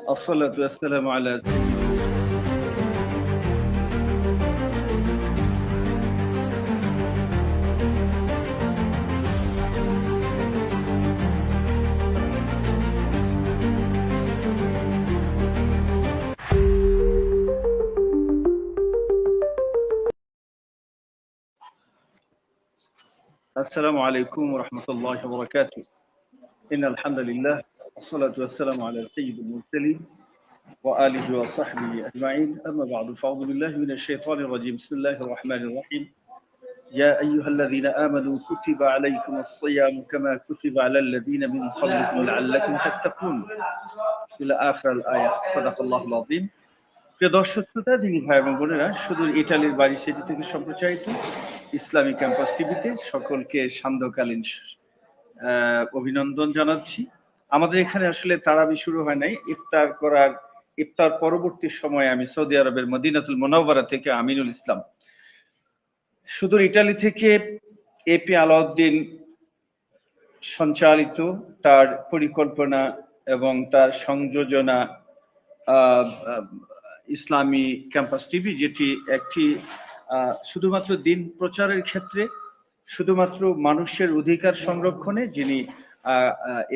الصلاة والسلام على السلام عليكم ورحمة الله وبركاته. إن الحمد لله والصلاة والسلام على سيد المرسلين وآله وصحبه أجمعين. أما بعد فأعوذ بالله من الشيطان الرجيم. بسم الله الرحمن الرحيم. يا أيها الذين آمنوا كتب عليكم الصيام كما كتب على الذين من قبلكم لعلكم تتقون إلى آخر الآية. صدق الله العظيم. প্রিয় দর্শক শ্রোতা, দিনী ভাই এবং বোনেরা, সুদূর ইটালির বাড়ি সেটি থেকে সম্প্রচারিত ইসলামী ক্যাম্পাস টিভিতে সকলকে সান্ধ্যকালীন অভিনন্দন জানাচ্ছি। আমাদের এখানে আসলে তারাবি শুরু হয় নাই, ইফতার পরবর্তী সময়ে আমি সৌদি আরবের মদিনাতুল মুনাওয়ারা থেকে আমিনুল ইসলাম, সুদূর ইটালি থেকে এপি আলাউদ্দিন সঞ্চালিত, তার পরিকল্পনা এবং তার সংযোজনা ইসলামী ক্যাম্পাস টিভি, যেটি একটি শুধুমাত্র দিন প্রচারের ক্ষেত্রে, শুধুমাত্র মানুষের অধিকার সংরক্ষণে যিনি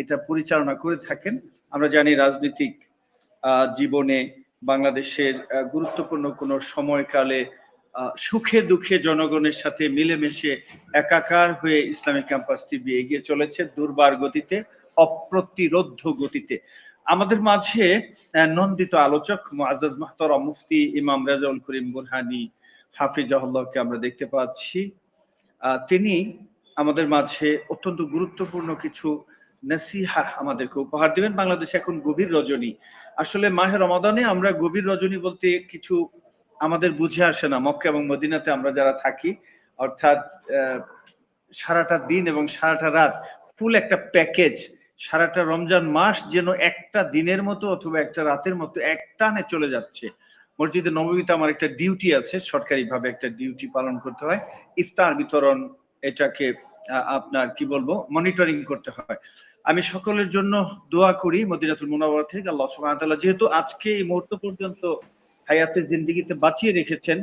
এটা পরিচালনা করে থাকেন। আমরা জানি রাজনৈতিক জীবনে বাংলাদেশের গুরুত্বপূর্ণ কোনো সময়কালে সুখে দুঃখে জনগণের সাথে মিলেমিশে একাকার হয়ে ইসলামিক ক্যাম্পাস টিভি এগিয়ে চলেছে দুর্বার গতিতে, অপ্রতিরোধ্য গতিতে। আমাদের মাঝে নন্দিত আলোচক মুআজ্জাজ মুহতারাম মুফতি ইমাম রেজাউল করিম বুরহানি হাফিজাহুল্লাহকে আমরা দেখতে পাচ্ছি। তিনি আমাদের মাঝে অত্যন্ত গুরুত্বপূর্ণ কিছু নসিহা আমাদেরকে উপহার দিবেন। বাংলাদেশে এখন গভীর রজনী। আসলে মাহে রমাদানে আমরা গভীর রজনী বলতে কিছু আমাদের বুঝে আসে না। মক্কা এবং মদিনাতে আমরা যারা থাকি, অর্থাৎ সারাটা দিন এবং সারাটা রাত, ফুল একটা প্যাকেজ, সারাটা রমজান মাস যেন একটা দিনের মতো অথবা একটা রাতের মতো একটানে চলে যাচ্ছে। মসজিদে নববীতে আমার একটা ডিউটি আছে, সরকারিভাবে একটা ডিউটি পালন করতে হয়, ইফতার বিতরণ, এটাকে আপনার কি বলবো, মনিটরিং করতে হয়। আমি সকলের জন্য দোয়া করি মদিনাতুল মুনাওয়ারা থেকে আল্লাহ সুবহানাহু ওয়া তাআলা যেহেতু আজকে এই মুহূর্ত পর্যন্ত হায়াতের জিন্দেগিতে বাঁচিয়ে রেখেছেন,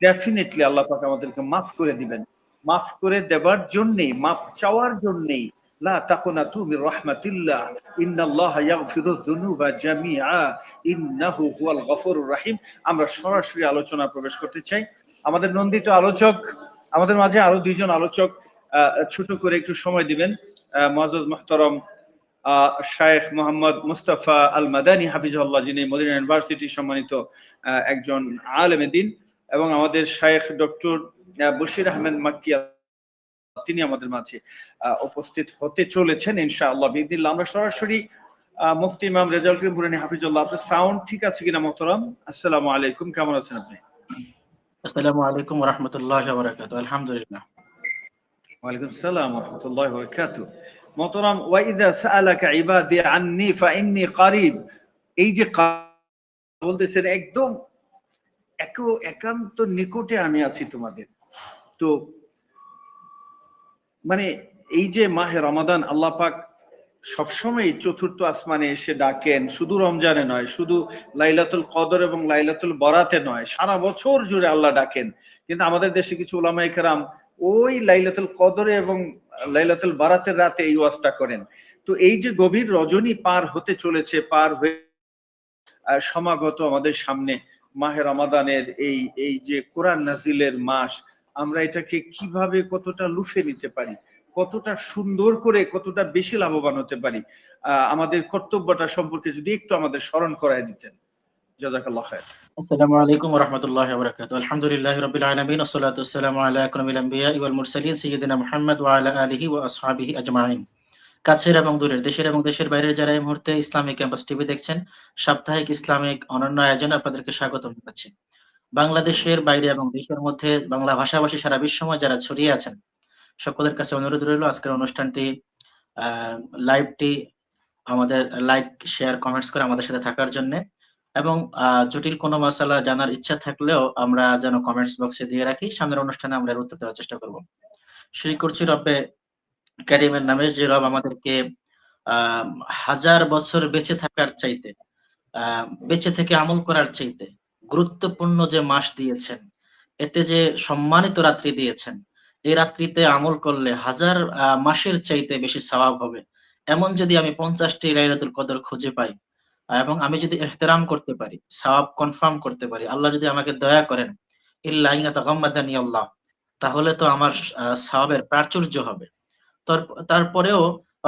ডেফিনেটলি আল্লাহ পাক আমাদেরকে মাফ করে দিবেন। মাফ করে দেবার জন্যেই, মাফ চাওয়ার জন্যেই লা তাকুনাতু মির রাহমাতিল্লাহ ইন্নাল্লাহা ইয়াগফিরুয যুনুবা জামিআ ইন্নাহু হুয়াল গফুরুর রহিম। আমরা সরাসরি আলোচনা প্রবেশ করতে চাই। আমাদের নন্দিত আলোচক, আমাদের মাঝে আরো দুইজন আলোচক ছোট করে একটু সময় দিবেন। মুআজ্জাজ মুহতারাম শায়েখ মোহাম্মদ মুস্তাফা আল মাদানী হাফিজাহুল্লাহ, যিনি মদিনা ইউনিভার্সিটির সম্মানিত একজন আলেমে দ্বীন, এবং আমাদের শায়েখ ডক্টর বশির আহমেদ মাক্কি, তিনি আমাদের মাঝে উপস্থিত হতে চলেছেন ইনশাআল্লাহ বিইذنিল্লাহ। আমরা সরাসরি মুফতি ইমাম রেজাউল করিম বুরহানি হাফিজাহুল্লাহ, আপনার সাউন্ড ঠিক আছে কিনা মোহতারাম? আসসালামু আলাইকুম, কেমন আছেন আপনি? আসসালামু আলাইকুম ওয়া রাহমাতুল্লাহি ওয়া বারাকাতুহু। আলহামদুলিল্লাহ। ওয়া আলাইকুম আসসালাম ওয়া রাহমাতুল্লাহি ওয়া বারাকাতুহু। মোহতারাম, ওয়া ইযা সাআলাকা ইবাদি আন্নী ফাইন্নী কারীব, এই যে বলতেছেন একদম একান্ত নিকটে আমি আছি তোমাদের। তো মানে এই যে মাহে রমাদান, আল্লাহ পাক সবসময় চতুর্থ আসমানে এসে ডাকেন, শুধু রমজানে নয়, শুধু লাইলাতুল কদর এবং লাইলাতুল বরাতে নয়, সারা বছর জুড়ে আল্লাহ ডাকেন। কিন্তু আমাদের দেশে কিছু উলামায়ে কেরাম ওই লাইলাতুল কদরে এবং লাইলাতুল বরাতের রাতে এই ওয়াজটা করেন। তো এই যে গভীর রজনী পার হতে চলেছে, পার হয়ে সমাগত আমাদের সামনে মাহে রমাদানের এই যে কোরআন নাজিলের মাস, আমরা এটাকে কিভাবে কতটা লুফে নিতে পারি, কতটা সুন্দর করে, কতটা বেশি লাভবান হতে পারি, আমাদের কর্তব্যটা সম্পর্কে যদি একটু আমাদের স্মরণ করায় দিতেন, জাযাকাল্লাহ খায়র। আসসালামু আলাইকুম ওয়া রাহমাতুল্লাহি ওয়া বারাকাতুহু। আলহামদুলিল্লাহি রাব্বিল আলামিন ওয়া সলাতু ওয়াসসালামু আলা আকরামিল আমবিয়া ওয়াল মুরসালিন সাইয়্যিদিনা মুহাম্মদ ওয়া আলা আলিহি ওয়া আসহাবিহি আজমাইন। কাছের এবং দূরের, দেশের এবং দেশের বাইরের যারা এই মুহূর্তে ইসলামিক ক্যাম্পাস টিভি দেখছেন, সাপ্তাহিক ইসলামিক অনন্য আয়োজনে আপনাদেরকে স্বাগতম জানাচ্ছি। বাংলাদেশের বাইরে এবং দেশের মধ্যে বাংলা ভাষাভাষী সারা বিশ্বময় যারা ছড়িয়ে আছেন, সকলের কাছে অনুরোধ রইল আজকের অনুষ্ঠানটি, লাইভটি আমাদের লাইক, শেয়ার, কমেন্টস করে আমাদের সাথে থাকার জন্য, এবং জটিল কোনো মাসালা জানার ইচ্ছা থাকলেও আমরা যেন কমেন্টস বক্সে দিয়ে রাখি, সামনের অনুষ্ঠানে আমরা এর উত্তর দেওয়ার চেষ্টা করব। শুরু করছি রব্বে কারিমের নামে, যে রব আমাদেরকে 1000 বছর বেঁচে থাকার চাইতে বেঁচে থেকে আমল করার চাইতে গুরুত্বপূর্ণ যে মাস দিয়েছেন, এতে যে সম্মানিত রাত্রি দিয়েছেন, এই রাত্রিতে আমল করলে হাজার মাসের চাইতে বেশি সওয়াব হবে। এমন যদি আমি 50টি লাইলাতুল কদর খুঁজে পাই, এবং আমি যদি ইহতেরাম করতে পারি, সওয়াব কনফার্ম করতে পারি, আল্লাহ যদি আমাকে দয়া করেন, ইল্লা আন ইয়াতাগাম্মাদানি আল্লাহ, তাহলে তো আমার সওয়াবের প্রাচুর্য হবে। তারপরেও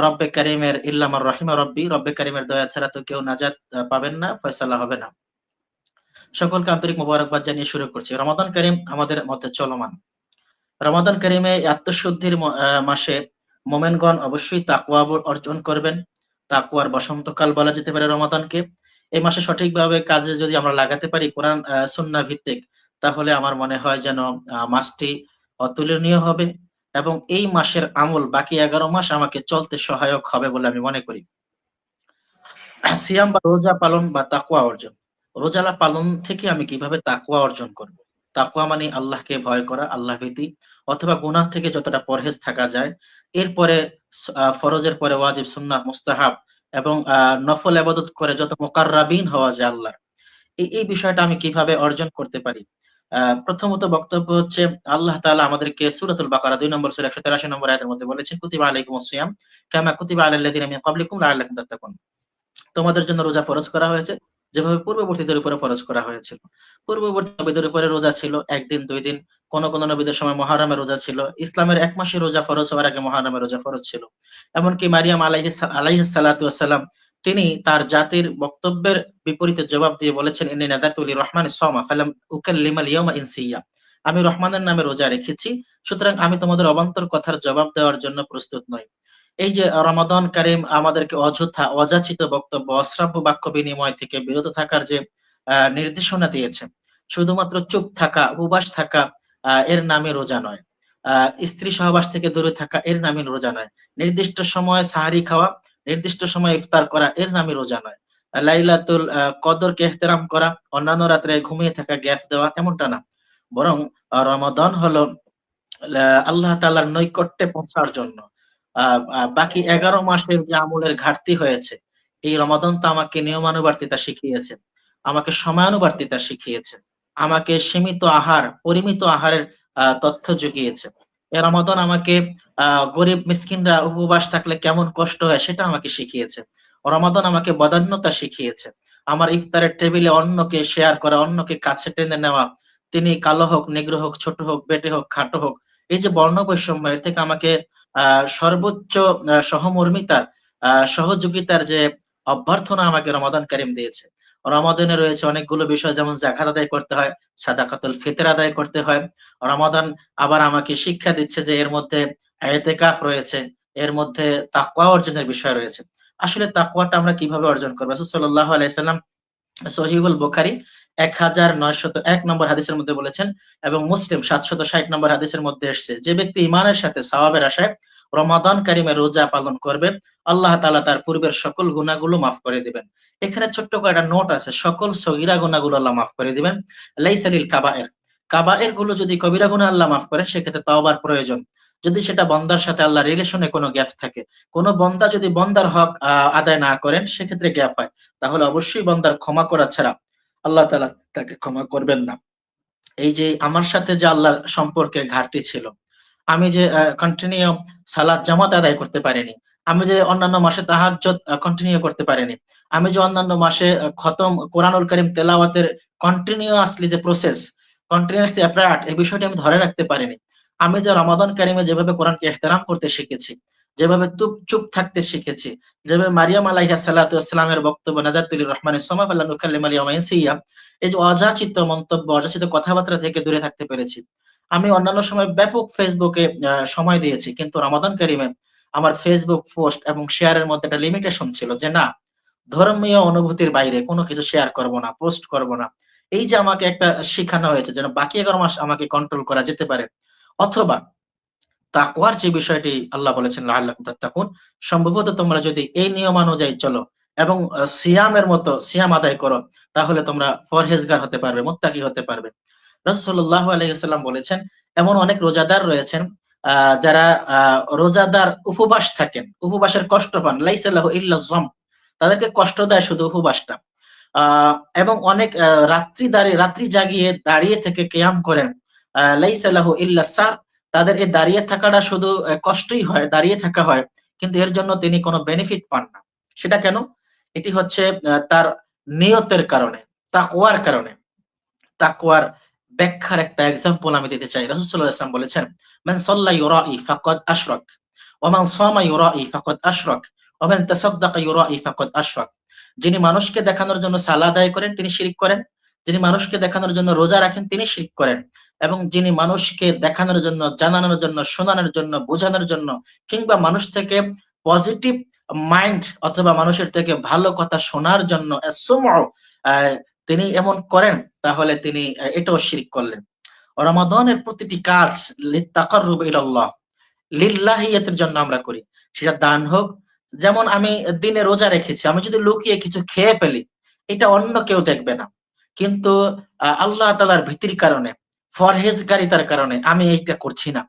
রব্বে কারিমের ইল্লামার রহিমা রব্বি, রব্বে কারিমের দয়া ছাড়া তো কেউ নাজাত পাবেন না, ফয়সালা হবে না। সকলকে আন্তরিক মোবারকবাদ জানিয়ে শুরু করছি। রমাদান কারিম আমাদের মধ্যে চলমান। রমাদান কারিমে আত্মশুদ্ধির মাসে মোমেনগণ অবশ্যই তাকওয়া অর্জন করবেন। তাকওয়ার বসন্তকাল বলা যেতে পারে রমাদানকে। এই মাসে সঠিকভাবে কাজে যদি আমরা লাগাতে পারি কোরআন সুন্নাহ ভিত্তিক, তাহলে আমার মনে হয় যেন মাসটি অতুলনীয় হবে, এবং এই মাসের আমল বাকি 11 মাস আমাকে চলতে সহায়ক হবে বলে আমি মনে করি। সিয়াম বা রোজা পালন বা তাকওয়া অর্জন। রোজা পালন থেকে আমি কিভাবে তাকওয়া অর্জন করব? তাকওয়া মানে আল্লাহকে ভয় করা, আল্লাহ ভীতি, অথবা গুনাহ থেকে যতটা পরহেজ থাকা যায়। এরপরে ফরজের পরে ওয়াজিব, সুন্নাহ, মুস্তাহাব এবং নফল ইবাদত করে যত মুকাররাবিন হওয়া যায় আল্লাহর, এই বিষয়টা আমি কিভাবে অর্জন করতে পারি? প্রথমত বক্তব্য হচ্ছে, আল্লাহ তাআলা আমাদেরকে সূরাতুল বাকারা 2 নম্বর সূরা 183 নম্বর আয়াতের মধ্যে বলেছেন, কুতিবা আলাইকুমুস সিয়াম কামা কুতিবা আলাল লাযিনা মিন ক্বাবলিকুম লাআল্লাকুম তাত্তাকুন। তোমাদের জন্য রোজা ফরজ করা হয়েছে যেভাবে পূর্ববর্তীদের উপরে ফরজ করা হয়েছিল। পূর্ববর্তী নবীদের উপরে রোজা ছিল 1 দিন 2 দিন, কোন কোন নবীদের সময় মুহররমের রোজা ছিল। ইসলামের 1 মাসের রোজা ফরজ হওয়ার আগে মুহররমের রোজা ফরজ ছিল। এমনকি মারিয়াম আলাইহিস সালাতু ওয়াস সালাম, তিনি তার জাতির বক্তব্যের বিপরীতে জবাব দিয়ে বলেছেন, ইন্নী নাযারতু লির-রহমানিস সাওমা ফালাম উকাল্লিমাল ইয়াওমা ইনসিয়্যা। আমি রহমানের নামে রোজা রেখেছি, সুতরাং আমি তোমাদের অবান্তর কথার জবাব দেওয়ার জন্য প্রস্তুত নই। এই যে রমাদান কারিম আমাদেরকে অযথা অযাচিত বক্তব্য, অশ্রাব্য বাক্য বিনিময় থেকে বিরত থাকার যে নির্দেশনা দিয়েছে, শুধুমাত্র চুপ থাকা, উপবাস থাকা এর নামে রোজা নয়। স্ত্রী সহবাস থেকে দূরে থাকা এর নামে রোজা নয়। নির্দিষ্ট সময়ে সাহারি খাওয়া, নির্দিষ্ট সময়ে ইফতার করা এর নামে রোজা নয়। লাইলাতুল কদরকে ইহতেরাম করা, অন্যান্য রাত্রে ঘুমিয়ে থাকা, গ্যাপ দেওয়া, এমনটা না। বরং রমাদান হলো আল্লাহ তাআলার নৈকট্যে পৌঁছার জন্য। বাকি 11 মাসের যে আমলের ঘাটতি হয়েছে, এই রমাদান তো আমাকে নিয়মানুবর্তিতা শিখিয়েছে, আমাকে সময়ানুবর্তিতা শিখিয়েছে, আমাকে সীমিত আহার, পরিমিত আহারের তথ্য জুগিয়েছে। এই রমাদান আমাকে গরিব মিসকিনরা উপবাস থাকলে কেমন কষ্ট হয় সেটা আমাকে শিখিয়েছে। রমাদান আমাকে বদান্যতা শিখিয়েছে। আমার ইফতারের টেবিলে অন্যকে শেয়ার করা, অন্যকে কাছে টেনে নেওয়া, তিনি কালো হোক, নেগ্রো হোক, ছোট হোক, বেটে হোক, খাটো হোক, এই যে বর্ণ বৈষম্য, এর থেকে আমাকে সর্বোচ্চ সহমর্মিতার, সহযোগিতার যে অভ্যর্থনা আমাকে রমাদান কারিম দিয়েছে। রমাদানে রয়েছে অনেকগুলো বিষয়, যেমন যাকাত আদায় করতে হয়, সাদাকাতুল ফিতর আদায় করতে হয়। রমাদান আবার আমাকে শিক্ষা দিচ্ছে যে এর মধ্যে ইতিকাফ রয়েছে, এর মধ্যে তাকওয়া অর্জনের বিষয় রয়েছে। আসলে তাকওয়াটা আমরা কিভাবে অর্জন করব? রাসূল সাল্লাল্লাহু আলাইহি সাল্লাম সহিহুল বুখারী 1901 নম্বর হাদিসের মধ্যে বলেছেন, এবং মুসলিম 760 নম্বর হাদিসের মধ্যে এসেছে, যে ব্যক্তি ঈমানের সাথে সওয়াবের আশায় রমাদান কারিমের রোজা পালন করবে, আল্লাহ তাআলা তার পূর্বের সকল গুনাহগুলো মাফ করে দিবেন। এখানে ছোট্ট কয়েকটা নোট আছে, সকল সগীরা গুনাহগুলো আল্লাহ মাফ করে দিবেন। লাইসা লিল কাবায়ের, কাবায়ের গুলো যদি কবিরা গুনাহ আল্লাহ মাফ করেন, সেক্ষেত্রে তওবার প্রয়োজন। যদি সেটা বান্দার সাথে আল্লাহ রিলেশনে কোনো গ্যাপ থাকে, কোন বান্দা যদি বান্দার হক আদায় না করেন, সেক্ষেত্রে গ্যাপ হয়, তাহলে অবশ্যই বান্দার ক্ষমা করা ছাড়া আল্লাহ তাআলা তাকে ক্ষমা করবেন না। এই যে আমার সাথে যে আল্লাহর সম্পর্কের ঘাটতি ছিল, আমি যে কন্টিনিউ সালাত জামাত আদায় করতে পারিনি, আমি যে অন্যান্য মাসে তাহাজ্জুদ কন্টিনিউ করতে পারিনি, আমি যে অন্যান্য মাসে খতম কোরআনুল কারীম তেলাওয়াতের কন্টিনিউয়াসলি যে প্রসেস, কন্টিনিউয়াসলি এফার্ট, এই বিষয়টি আমি ধরে রাখতে পারিনি। আমি যে রমাদান কারিমে যেভাবে কোরআনকে ইহতেরাম করতে শিখেছি, যেভাবে চুপ থাকতে শিখেছি, যেভাবে মারিয়াম আলাইহিস সালাতু ওয়াস সালামের বক্তব্য নাযারতু লির-রহমানিস সাওমা ফালান নুকাল্লিমাল ইয়াওমা ইনসিয়্যা, এই যে অযাচিত মন্তব্য, অযাচিত কথাবার্তা থেকে দূরে থাকতে পেরেছি। আমি অন্যান্য সময় ব্যাপক ফেসবুকে সময় দিয়েছি, কিন্তু রমাদান কারিমে আমার ফেসবুক পোস্ট এবং শেয়ারের মধ্যে একটা লিমিটেশন ছিল, যে না, ধর্মীয় অনুভূতির বাইরে কোনো কিছু শেয়ার করব না, পোস্ট করব না। এই যে আমাকে একটা শিখানো হয়েছে, যেন বাকি 11 মাস আমাকে কন্ট্রোল করা যেতে পারে। অথবা তাকওয়ার যে বিষয়টি আল্লাহ বলেছেন লাআল্লাকুম তাত্তাকুন, সম্ভবত তোমরা যদি এই নিয়মানুযায়ী চলো এবং সিয়ামের মতো সিয়াম আদায় করো, তাহলে তোমরা পরহেজগার হতে পারবে, মুত্তাকি হতে পারবে। রাসূল সাল্লাল্লাহু আলাইহি ওয়াসাল্লাম বলেছেন, এমন অনেক রোজাদার রয়েছেন যারা রোজাদার উপবাস থাকেন, উপবাসের কষ্ট পান, লাইসা লাহু ইল্লা যাম, তাদেরকে কষ্ট দেয় শুধু উপবাসটা। এবং অনেক রাত্রি জাগিয়ে দাঁড়িয়ে থেকে কিয়াম করেন, লাইসা লাহু ইল্লা সার, তাদের এই দাঁড়িয়ে থাকাটা শুধু কষ্টই হয়, দাঁড়িয়ে থাকা হয়, কিন্তু এর জন্য তিনি কোনো বেনিফিট পান না। সেটা কেন? এটি হচ্ছে তার নিয়তের কারণে, তাকওয়ার কারণে। তাকওয়ার ব্যাখ্যার একটা এক্সাম্পল আমি দিতে চাই। রাসূল সাল্লাল্লাহু আলাইহি ওয়াসাল্লাম বলেছেন, মান সাল্লা ইউরাই ফাকাদ আশরাক, ওয়া মান সামা ইউরাই ফাকাদ আশরাক, ওয়া মান তাসাদ্দাকা ইউরাই ফাকাদ আশরাক। যিনি মানুষকে দেখানোর জন্য সালাত আদায় করেন তিনি শিরক করেন, যিনি মানুষকে দেখানোর জন্য রোজা রাখেন তিনি শিরক করেন, এবং যিনি মানুষকে দেখানোর জন্য, জানানোর জন্য, শোনানোর জন্য, বোঝানোর জন্য, কিংবা মানুষ থেকে পজিটিভ মাইন্ড অথবা মানুষের থেকে ভালো কথা শোনার জন্য as-sam'u, তিনি এমন করেন, তাহলে তিনি এটাও শিরক করলেন। রমাদানের প্রতিটি কাজ লিত্তাকাররুব ইলাল্লাহ, লিল্লাহিয়াতের জন্য আমরা করি। সেটা দান হোক, যেমন আমি দিনে রোজা রেখেছি, আমি যদি লুকিয়ে কিছু খেয়ে ফেলি, এটা অন্য কেউ দেখবে না, কিন্তু আল্লাহ তাআলার ভীতির কারণে, ফরহেজগারিতার কারণে আমি এইটা করছি না,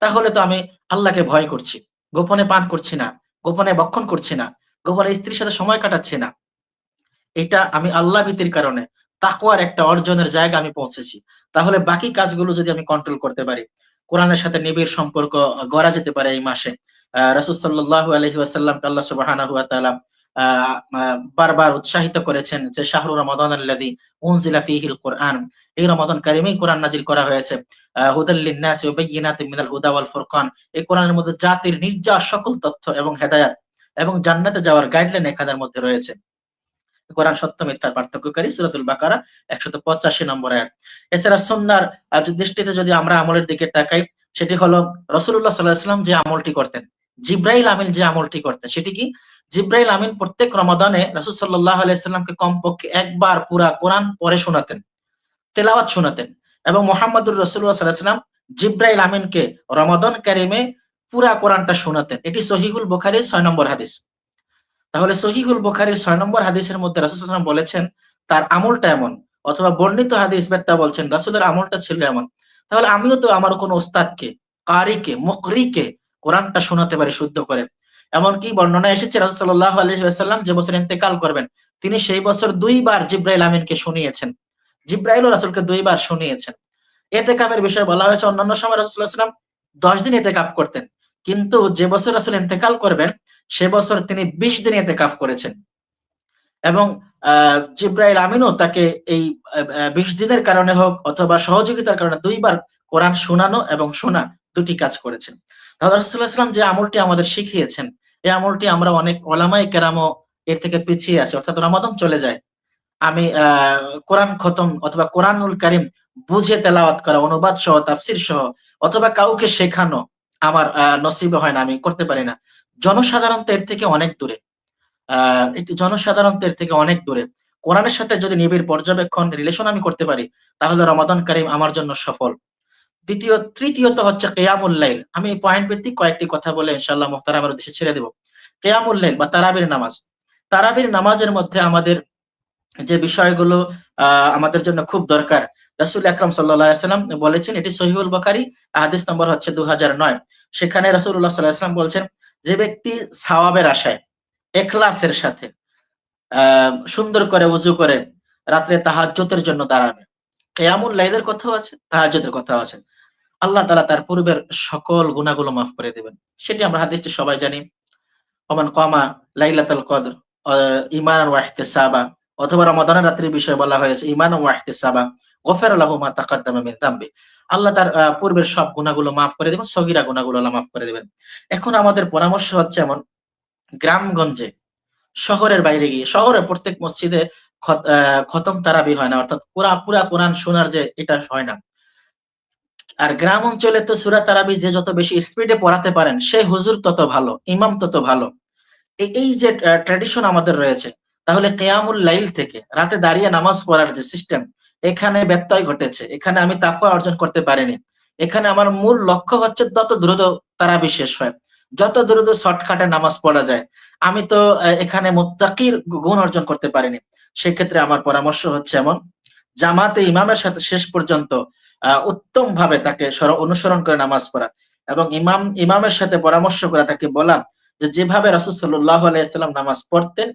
তাহলে তো আমি আল্লাহকে ভয় করছি। গোপনে পান করছি না, গোপনে ভক্ষণ করছি না, গোপনে স্ত্রীর সাথে সময় কাটাচ্ছি না, এটা আমি আল্লাহ ভীতির কারণে তাকওয়ার একটা অর্জনের জায়গা আমি পৌঁছেছি। তাহলে বাকি কাজগুলো যদি আমি কন্ট্রোল করতে পারি, কোরআনের সাথে নিবিড় সম্পর্ক গড়া যেতে পারে এই মাসে। রাসূল সাল্লাল্লাহু আলাইহি ওয়াসাল্লামকে আল্লাহ সুবহানাহু ওয়া তাআলা বারবার উৎসাহিত করেছেন যে শাহরু রমাদান আল্লাযী উনজিলা ফীহিল কুরআন, এই রমাদান কারিমেই কোরআন নাজিল করা হয়েছে। হুদাল লিন-নাসি ওয়া বায়্যিনাতিন মিনাল হুদা ওয়াল ফুরকান, এই কোরআনের মধ্যে জাতির নির্যাস সকল তথ্য এবং হেদায়েত এবং জান্নাতে যাওয়ার গাইডলাইন এখানের মধ্যে রয়েছে। কোরআন সত্য মিথ্যার পার্থক্যকারী, সূরাতুল বাকারা 185 নম্বর আয়াত। এছাড়া সুন্নাহর দৃষ্টিতে যদি আমরা আমলের দিকে তাকাই, সেটি হলো রাসূলুল্লাহ সাল্লাল্লাহু আলাইহি ওয়াসাল্লাম যে আমলটি করতেন, জিবরাইল আমিন যে আমলটি করতেন, সেটি কি? জিবরাইল আমিন প্রত্যেক রমাদানে রাসূল সাল্লাল্লাহু আলাইহি ওয়াসাল্লামকে কমপক্ষে একবার পুরা কোরআন পড়ে শোনাতেন, তেলাওয়াত শোনাতেন, এবং মুহাম্মদুর রাসূলুল্লাহ সাল্লাল্লাহু আলাইহি ওয়াসাল্লাম জিবরাইল আমিনকে রমাদান কারিমে পুরা কোরআনটা শোনাতেন। এটি সহিহুল বুখারীর 6 নম্বর হাদিস। তাহলে সহিহুল বুখারীর 6 নম্বর হাদিসের মধ্যে রাসূল সাল্লাল্লাহু আলাইহি ওয়াসাল্লাম বলেছেন তার আমলটা এমন, অথবা বর্ণিত হাদিস বেত্তা বলছেন রাসূলের আমলটা ছিল এমন। তাহলে আমিও তো আমার কোন ওস্তাদকে, কারিকে, মুকরিকে কোরআনটা শোনাতে পারি শুদ্ধ করে। এমনকি বর্ণনায় এসেছে রাসূল সাল্লাল্লাহু আলাইহি ওয়াসাল্লাম যে বছর ইন্তেকাল করবেন, তিনি সেই বছর 2 বার জিবরাইল আমিনকে শুনিয়েছেন। জিবরাইলও রাসূলকে 2 বার শুনিয়েছেন। ইতিকাফের বিষয়ে বলা হয়েছে অন্যান্য সময় রাসূল সাল্লাল্লাহু আলাইহি ওয়াসাল্লাম 10 দিন ইতিকাফ করতেন, কিন্তু যে বছর রাসূল ইন্তেকাল করবেন সে বছর তিনি 20 দিন ইতিকাফ করেছেন, এবং জিবরাইল আমিনও তাকে এই 20 দিনের কারণে হোক অথবা সহযোগিতার কারণে 2 বার কোরআন শোনানো এবং শোনা, দুটি কাজ করেছেন। তাহলে রাসূল সাল্লাল্লাহু আলাইহি ওয়াসাল্লাম যে আমলটি আমাদের শিখিয়েছেন, এই আমলটি আমরা অনেক উলামায়ে কেরামও এর থেকে পিছিয়ে আছি, অর্থাৎ রমাদান চলে যায়, আমি কোরআন খতম অথবা কোরআনুল কারীম বুঝে তেলাওয়াত করা, অনুবাদ সহ, তাফসীর সহ, অথবা কাউকে শেখানো আমার নসিবে হয় না, আমি করতে পারি না। জনসাধারণ তো এর থেকে অনেক দূরে। একটি জনসাধারণ তো এর থেকে অনেক দূরে। কোরআনের সাথে যদি নিবিড় পর্যবেক্ষণ রিলেশন আমি করতে পারি, তাহলে রমাদান কারীম আমার জন্য সফল। তৃতীয়ত হচ্ছে কিয়ামুল লাইল। আমি পয়েন্ট ভিত্তিক কয়েকটি কথা বলে ইনশাআল্লাহ মুহতারামের উদ্দেশ্যে ছেড়ে দেব। কিয়ামুল লাইল বা তারাবির নামাজ। তারাবির নামাজের মধ্যে আমাদের যে বিষয়গুলো আমাদের জন্য খুব দরকার, রাসূল আকরাম সাল্লাল্লাহু আলাইহি ওয়াসাল্লাম বলেছেন, এটি সহিহুল বুখারী, হাদিস নম্বর হচ্ছে 2009। সেখানে রাসূলুল্লাহ সাল্লাল্লাহু আলাইহি ওয়াসাল্লাম বলছেন, যে ব্যক্তি সওয়াবের আশায় ইখলাসের সাথে সুন্দর করে ওযু করে রাত্রে তাহাজ্জুদের জন্য দাঁড়াবে, কিয়ামুল লাইলের কথাও আছে, তাহাজ্জুদের কথাও আছে, আল্লাহ তাআলা তার পূর্বের সকল গুনাহগুলো মাফ করে দিবেন। সেটি আমরা হাদিসটি সবাই জানি। ওমান কামা লাইলাতুল কদর ঈমানান ওয়া ইহতিসাবা, অথবা রমাদানের রাত্রির বিষয়ে বলা হয়েছে ঈমানান ওয়া ইহতিসাবা গফিরা লাহু মা তাকাদ্দামা মিন যামবি, আল্লাহ তার পূর্বের সব গুনাহগুলো মাফ করে দিবেন, সগীরা গুনাহগুলো আল্লাহ মাফ করে দিবেন। এখন আমাদের পরামর্শ হচ্ছে এমন, গ্রামগঞ্জে, শহরের বাইরে গিয়ে, শহরে প্রত্যেক মসজিদে খতম তারাবি হয় না, অর্থাৎ পুরা কোরআন শোনার যে এটা হয় না। আর গ্রাম অঞ্চলে তো সূরা তারাবি যে যত বেশি স্পিডে পড়াতে পারেন সে হুজুর তত ভালো, ইমাম তত ভালো। এই যে ট্র্যাডিশন আমাদের রয়েছে, তাহলে কিয়ামুল লাইল থেকে রাতে দাঁড়িয়ে নামাজ পড়ার যে সিস্টেম, এখানে ব্যত্যয় ঘটেছে, এখানে আমি তাকওয়া অর্জন করতে পারিনি। এখানে আমার মূল লক্ষ্য হচ্ছে যত দ্রুত তারাবি শেষ হয়, যত দ্রুত শর্টকাটে নামাজ পড়া যায়। আমি তো এখানে মুত্তাকির গুণ অর্জন করতে পারিনি। সেক্ষেত্রে আমার পরামর্শ হচ্ছে এমন, জামাতে ইমামের সাথে শেষ পর্যন্ত উত্তম ভাবে তাকে অনুসরণ করে নামাজ পড়া, এবং ইমামের সাথে পরামর্শ করে তাকে বলা যে যেভাবে রাসূল সাল্লাল্লাহু আলাইহি ওয়াসাল্লাম নামাজ পড়তেন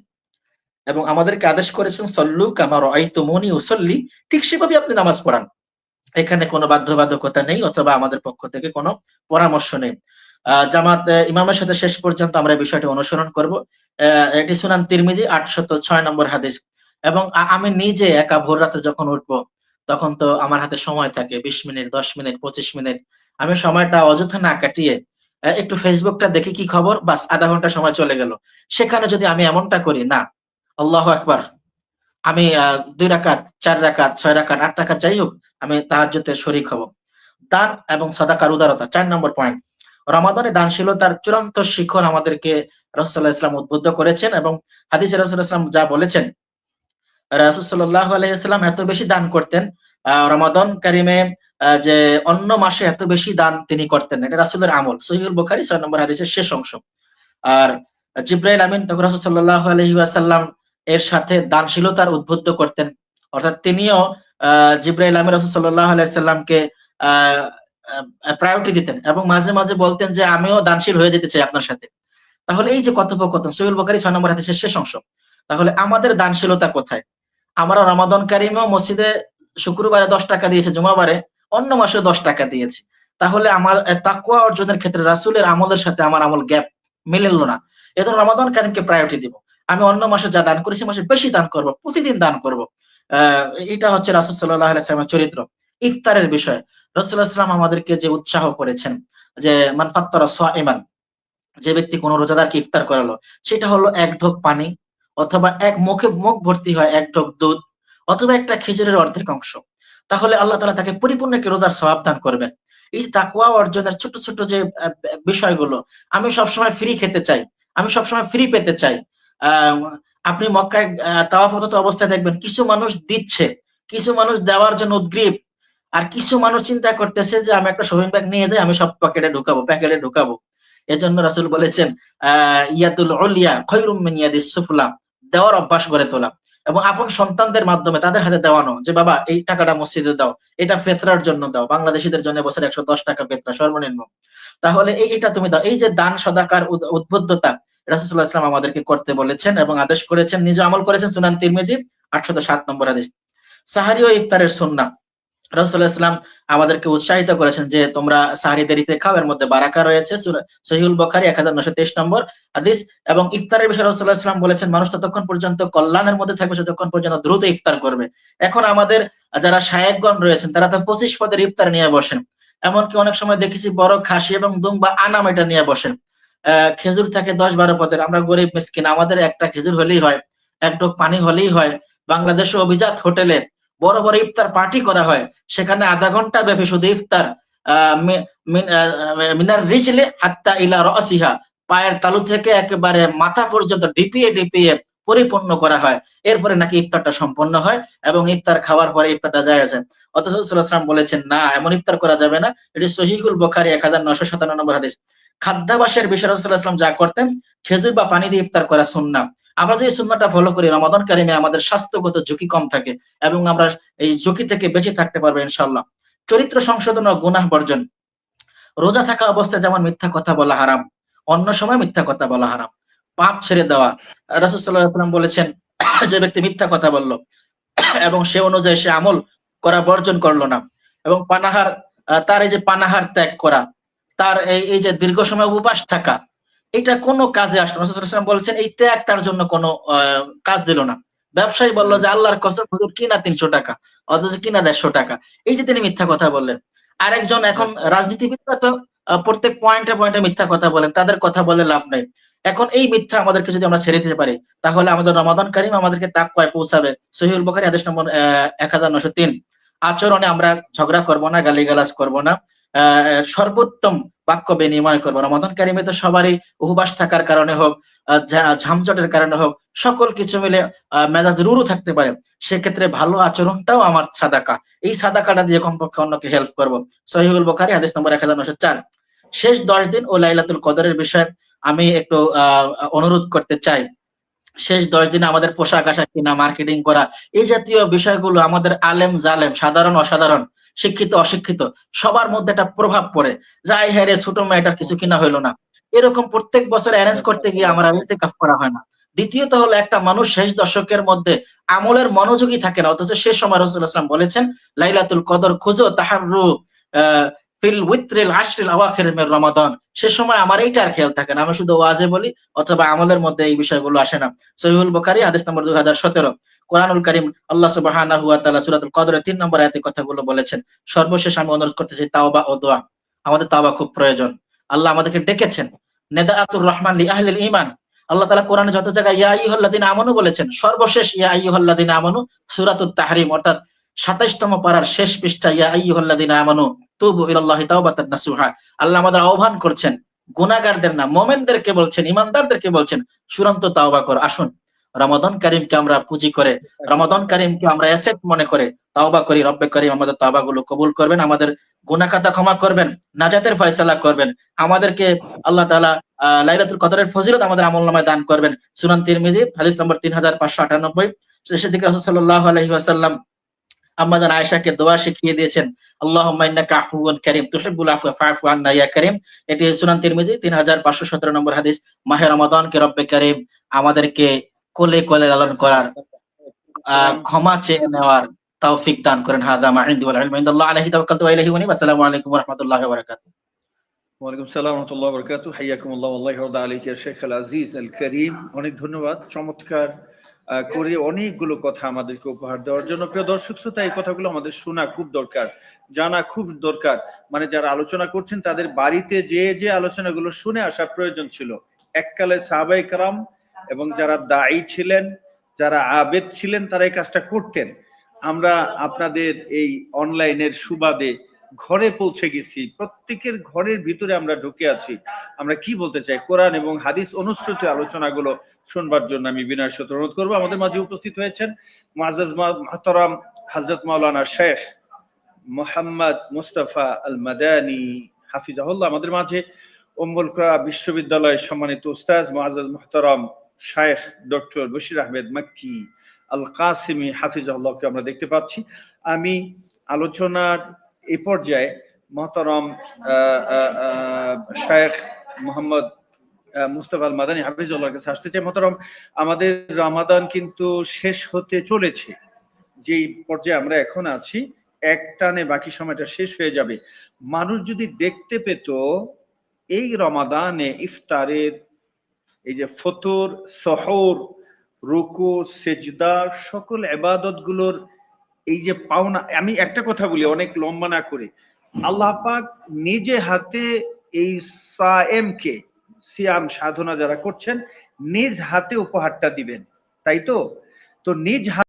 এবং আমাদেরকে আদেশ করেছেন সল্লু কামা রাআইতুমুনি উসাল্লি, ঠিক সেভাবে আপনি নামাজ পড়ান। এখানে কোনো বাধ্যবাধকতা নেই অথবা আমাদের পক্ষ থেকে কোনো পরামর্শ নেই। জামাত ইমামের সাথে শেষ পর্যন্ত আমরা এই বিষয়টি অনুসরণ করব। এটি সুনান তিরমিজি 806 নম্বর হাদিস। এবং আমি নিজে একা ভোর রাতে যখন উঠবো তখন তো আমার হাতে সময় থাকে 20 মিনিট, 10 মিনিট, 25 মিনিট। আমি সময়টা অযথা না কাটিয়ে একটু ফেসবুকটা দেখি কি খবর, বাস আধা ঘন্টা সময় চলে গেল। সেখানে যদি আমি এমনটা করি, না, আল্লাহু আকবার, আমি 2 রাকাত, 4 রাকাত, 6 রাকাত, 8 রাকাত যাই হোক, আমি তাহাজ্জুদে শরীক হব। দান এবং সাদাকার উদারতা 4 নম্বর পয়েন্ট। রমাদানে দানশীলতার চূড়ান্ত শিখর আমাদেরকে রাসূলুল্লাহ সাল্লাল্লাহু আলাইহি ওয়াসাল্লাম উদ্বুদ্ধ করেছেন এবং হাদিসে রাসূলুল্লাহ সাল্লাল্লাহু আলাইহি ওয়াসাল্লাম যা বলেছেন, রাসূল সাল্লাল্লাহু আলাইহি ওয়াসাল্লাম এত বেশি দান করতেন রমাদান কারিমে, যে অন্য মাসে এত বেশি দান তিনি করতেন না। এটা রাসূলের আমল। সহিহুল বুখারী 6 নম্বর হাদিসের শেষ অংশ। আর জিবরাইল আমিন তখন রাসূল সাল্লাল্লাহু আলাইহি ওয়াসাল্লাম এর সাথে দানশীলতার উদ্বুদ্ধ করতেন। অর্থাৎ তিনিও জিবরাইল আমিন রাসূল সাল্লাল্লাহু আলাইহি ওয়াসাল্লামকে প্রায়োরিটি দিতেন এবং মাঝে মাঝে বলতেন যে আমিও দানশীল হয়ে যেতে চাই আপনার সাথে। তাহলে এই যে কথোপকথন, সহিহুল বুখারী 6 নম্বর হাদিসের শেষ অংশ। তাহলে আমাদের দানশীলতা কোথায়? আমরা রমাদান কারিমেও মসজিদে শুক্রবারে 10 টাকা দিয়েছি, জুমাবারে অন্য মাসে 10 টাকা দিয়েছি। তাহলে আমার তাকওয়া অর্জনের ক্ষেত্রে রাসূলের আমলের সাথে আমার আমল গ্যাপ মিলল না। এজন্য রমাদান কারিমকে প্রায়োরিটি দিব। আমি অন্য মাসে যা দান করেছি মাসে বেশি দান করব, প্রতিদিন দান করব। এটা হচ্ছে রাসূল সাল্লাল্লাহু আলাইহি ওয়াসাল্লামের চরিত্র। ইফতারের বিষয় রাসূলুল্লাহ সাল্লাল্লাহু আলাইহি ওয়াসাল্লাম আমাদেরকে যে উৎসাহ করেছেন যে মান ফাত্তারা সাইমান, যে ব্যক্তি কোন রোজাদারকে ইফতার করালো, সেটা হলো এক ঢোক পানি অথবা মুখ ভর্তি হয় এক ঢোক দুধ অথবা একটা খেজুরের অর্ধেক অংশ। তাহলে আল্লাহ তাআলা তাকে পরিপূর্ণ একটি রোজার সওয়াব দান করবেন। এই যে তাকওয়া অর্জনের ছোট ছোট যে বিষয়গুলো, আমি সবসময় ফ্রি খেতে চাই, আমি সবসময় ফ্রি পেতে চাই। আহ, আপনি মক্কায় তাওয়াফরত অবস্থায় দেখবেন কিছু মানুষ দিচ্ছে, কিছু মানুষ দেওয়ার জন্য উদ্গ্রীব, আর কিছু মানুষ চিন্তা করতেছে যে আমি একটা শপিং ব্যাগ নিয়ে যাই, আমি সব প্যাকেটে ঢুকাবো। এজন্য রাসূল বলেছেন ইয়াদুল উলিয়া খায়রুম মিন ইয়াদিস সুফলা, দেওয়ার অভ্যাস গড়ে তোলা এবং আপন সন্তানদের মাধ্যমে তাদের হাতে দেওয়ানো, যে বাবা এই টাকাটা মসজিদে দাও, এটা ফিতরার জন্য দাও, বাংলাদেশীদের জন্য বছরে 110 টাকা ফিতরা সর্বনিম্ন। তাহলে এটা তুমি দাও। এই যে দান সদাকার উদ্বুদ্ধতা রাসূল সাল্লাল্লাহু আলাইহি ওয়াসাল্লাম আমাদেরকে করতে বলেছেন এবং আদেশ করেছেন, নিজে আমল করেছেন। সুনান তিরমিজি 807 নম্বর হাদিস। সাহারি ও ইফতারের সুন্নাহ, রাসূলুল্লাহ সাল্লাল্লাহু আলাইহি ওয়াসাল্লাম আমাদেরকে উৎসাহিত করেছেন যে তোমরা সাহরি দেরিতে খাও, এর মধ্যে বারাকা রয়েছে। সহিহুল বুখারী 1923 নম্বর হাদিস। এবং ইফতারের বিষয়ে রাসূলুল্লাহ সাল্লাল্লাহু আলাইহি ওয়াসাল্লাম বলেছেন মানুষ ততক্ষণ পর্যন্ত কল্যাণের মধ্যে থাকবে যতক্ষণ পর্যন্ত দ্রুত ইফতার করবে। এখন আমাদের যারা শায়েখগণ রয়েছেন তারা তো 25 পদের ইফতার নিয়ে বসেন, এমনকি অনেক সময় দেখেছি বড় খাসি এবং দুম বা আনাম এটা নিয়ে বসেন। খেজুর থাকে 10-12 পদের, আমরা গরিব মিসকিন, আমাদের একটা খেজুর হলেই হয়, এক ঢোক পানি হলেই হয়। বাংলাদেশে অভিজাত হোটেলে বড় বড় ইফতার পার্টি করা হয়, সেখানে আধা ঘন্টা ব্যাপী শুধু ইফতার, মিনার রিজলি হাত্তা ইলা রাসিহা, পায়ের তালু থেকে একেবারে মাথা পর্যন্ত ডিপিয়ে ডিপিয়ে পরিপূর্ণ করা হয়। এরপরে নাকি ইফতারটা সম্পন্ন হয় এবং ইফতার খাওয়ার পরে ইফতারটা যায় আছে। অথচ রাসূলুল্লাহ সাল্লাল্লাহু আলাইহি ওয়াসাল্লাম বলেছেন না, এমন ইফতার করা যাবে না। এটি সহিহুল বুখারী 1957 নম্বর হাদিস। খাদ্যাভ্যাসের বিষয়ে রাসূলুল্লাহ সাল্লাল্লাহু আলাইহি ওয়াসাল্লাম যা করতেন, খেজুর বা পানি দিয়ে ইফতার করা সুন্নাহ। আমরা যদি সুন্নাহটা ফলো করি রমাদান কারিমে আমাদের স্বাস্থ্যগত ঝুঁকি কম থাকে এবং আমরা এই ঝুঁকি থেকে বেঁচে থাকতে পারবো ইনশাআল্লাহ। চরিত্র সংশোধন ও গুনাহ বর্জন, রোজা থাকা অবস্থায় যেমন মিথ্যা কথা বলা হারাম, অন্য সময় মিথ্যা কথা বলা হারাম। পাপ ছেড়ে দেওয়া, রাসূল সাল্লাল্লাহু আলাইহি ওয়াসাল্লাম বলেছেন যে ব্যক্তি মিথ্যা কথা বলল এবং সে অনুযায়ী সে আমল করা বর্জন করলো না এবং পানাহার, তার এই যে পানাহার ত্যাগ করা, তার এই যে দীর্ঘ সময় উপবাস থাকা, এটা কোনো কাজে আসলো না। রাসূল সাল্লাল্লাহু আলাইহি ওয়াসাল্লাম বলেছেন এই ত্যাগ তার জন্য কোনো কাজ দিল না। ব্যবসায়ী বলল যে আল্লাহর কসম হুজুর কিনা 300 টাকা, অথচ কিনা 150 টাকা, এই যে তিনি মিথ্যা কথা বললেন। আরেকজন এখন রাজনীতিবিদরা তো প্রত্যেক পয়েন্টে পয়েন্টে মিথ্যা কথা বলেন, তাদের কথা বলে লাভ নাই। এখন এই মিথ্যা আমাদেরকে যদি আমরা ছেড়ে দিতে পারি তাহলে আমাদের রমাদান কারিম আমাদেরকে তাকওয়ায় পৌঁছাবে। সহিহুল বুখারী হাদিস নম্বর 1903। আচরণে আমরা ঝগড়া করব না, গালিগালাজ করব না, সর্বোত্তম বাক্য বিনিময় করবো। রমাদান কারিমে তো সবারই উপবাস থাকার কারণে হোক, ঝামজটের কারণে হোক, সকল কিছু মিলে মেজাজ রুরু থাকতে পারে। সেক্ষেত্রে ভালো আচরণটাও আমার সাদাকা, এই সাদাকাটা দিয়ে কমপক্ষে অন্যকে হেল্প করবো। সহিহুল বুখারী হাদিস নম্বর 1904। শেষ 10 দিন ও লাইলাতুল কদরের বিষয়ে আমি একটু অনুরোধ করতে চাই। শেষ 10 দিনে আমাদের পোশাক আশাক কিনা, মার্কেটিং করা, এই জাতীয় বিষয়গুলো আমাদের আলেম জালেম, সাধারণ অসাধারণ, শিক্ষিত অশিক্ষিত সবার মধ্যে একটা প্রভাব পড়ে। যাই হ্যাঁ রে ছোট মেয়েটার কিছু কিনা হইলো না, এরকম প্রত্যেক বছর অ্যারেঞ্জ করতে গিয়ে আমার ইতিকাফ করা হয় না। দ্বিতীয়ত হলো একটা মানুষ শেষ দশকের মধ্যে আমলের মনোযোগী থাকে না, অথচ সে সময় রাসূলুল্লাহ সাল্লাল্লাহু আলাইহি ওয়াসাল্লাম বলেছেন লাইলাতুল কদর খুঁজো তাহাররু ফিল উইত্রিল আশরিল আওয়াখির মির রমাদান। সে সময় আমার এইটার খেয়াল থাকে না, আমি শুধু ওয়াজে বলি অথবা আমলের মধ্যে এই বিষয়গুলো আসে না। সহিহুল বুখারী হাদিস নম্বর 2017। কোরআনুল কারীম আল্লাহ সুবহানাহু ওয়া তাআলা সূরাতুল কদরের 3 নম্বর আয়াতে কথাগুলো বলেছেন। সর্বশেষ আমি অনুরোধ করতে চাই তাওবা ও দোয়া। আমাদের তাওবা খুব প্রয়োজন। আল্লাহ আমাদেরকে ডেকেছেন নেদাআতুর রহমান লি আহলিল ঈমান। আল্লাহ তাআলা কোরআনে যত জায়গায় ইয়া আইয়ুহাল্লাযিনা আমানু বলেছেন, সর্বশেষ ইয়া আইয়ুহাল্লাযিনা আমানু সূরাতুত তাহরিম অর্থাৎ 27তম পারার শেষ পৃষ্ঠা ইয়া আইয়ুহাল্লাযিনা আমানু তুবু ইলাল্লাহি তাওবাতান নাসুহা। আল্লাহ আমাদের আহ্বান করছেন, গুনাহগারদের না মুমিনদেরকে বলছেন, ঈমানদারদেরকে বলছেন চূড়ান্ত তাওবা কর। আসুন রমাদান কারীমকে আমরা পুঁজি করে, রমাদান কারীমকে আমরা অ্যাসেট মনে করে তাওবা করি। রব্বে কারীম আমাদের তাওবাগুলো কবুল করবেন, আমাদের গুনাহ খাতা ক্ষমা করবেন, নাজাতের ফয়সালা করবেন, আমাদেরকে আল্লাহ তাআলা লাইলাতুল কদরের ফজিলত আমাদের আমলনামায় দান করবেন। সুনান তিরমিজি হাদিস নম্বর 3598। শেষের দিকে রাসূল সাল্লাল্লাহু আলাইহি ওয়াসাল্লাম আম্মা জান আয়েশাকে দোয়া শিখিয়ে দিয়েছেন, আল্লাহুম্মা ইন্নাকা আফুউন কারীম তুহিব্বুল আফওয়া ফা'ফু আন্না ইয়া কারীম। এটি সুনান তিরমিজি 3517 নম্বর হাদিস। মাহে রমাদানকে রব্বে কারীম আমাদেরকে কোলে কোলে লালন করার, ক্ষমা চেয়ে নেওয়ার তৌফিক দান করেন। হাযা মা ইনদি ওয়াল ইলমু ইনদাল্লাহ আলাইহি তাওয়াক্কালতু ওয়া ইলাইহি উনীব। আসসালামু আলাইকুম ওয়া রাহমাতুল্লাহি ওয়া বারাকাতুহু। ওয়ালাইকুম সালাম ওয়া রাহমাতুল্লাহি ওয়া বারাকাতুহু। হাইয়াকুমুল্লাহ ওয়াল্লাহি ওয়া আলাইহি ইয়া শেখ আল আজিজ আল করিম। অনেক ধন্যবাদ চমৎকার করে অনেকগুলো কথা আমাদেরকে উপহার দেওয়ার জন্য। প্রিয় দর্শক শ্রোতা, এই কথাগুলো আমাদের শোনা খুব দরকার, জানা খুব দরকার। মানে যারা আলোচনা করছেন তাদের বাড়িতে যে আলোচনাগুলো শুনে আসার প্রয়োজন ছিল। এককালে সাহাবায়ে কেরাম এবং যারা দায়ী ছিলেন, যারা আবেদ ছিলেন, তারা এই কাজটা করতেন। আমরা আপনাদের এই অনলাইনের সুবাদে ঘরে পৌঁছে গেছি, প্রত্যেকের ঘরের ভিতরে আমরা ঢুকে আছি। আমরা কি বলতে চাই, কোরআন এবং হাদিস অনুসৃত আলোচনাগুলো শুনবার জন্য আমি বিনয়ের সাথে অনুরোধ করবো। আমাদের মাঝে উপস্থিত হয়েছেন মুআজ্জাজ মুহতারাম হযরত মাওলানা শেখ মোহাম্মদ মুস্তাফা আল মাদানী হাফিজাহুল্লাহ। আমাদের মাঝে উম্মুল কুরা বিশ্ববিদ্যালয়ের সম্মানিত উস্তাদ মুআজ্জাজ মুহতারাম শেখ ডক্টর বশির আহমেদ মক্কি আল কাসিমি হাফিজাহুল্লাহকে আমরা দেখতে পাচ্ছি। আমি আলোচনার এই পর্যায়ে মুহতারাম শেখ মোহাম্মদ মুস্তাফা আল মাদানী হাফিজাহুল্লাহর কাছে আসতে চাই। মুহতারাম, আমাদের রমাদান কিন্তু শেষ হতে চলেছে। যেই পর্যায়ে আমরা এখন আছি, এক টানে বাকি সময়টা শেষ হয়ে যাবে। মানুষ যদি দেখতে পেত এই রমাদানে ইফতারের এই যে ফতর, সহর, রুকু, সেজদা, সকল ইবাদত গুলোর এই যে পাওনা। আমি একটা কথা বলি অনেক লম্বা না করে, আল্লাহ পাক নিজে হাতে এই সায়েমকে, সিয়াম সাধনা যারা করছেন, নিজ হাতে উপহারটা দিবেন, তাই তো? তো নিজ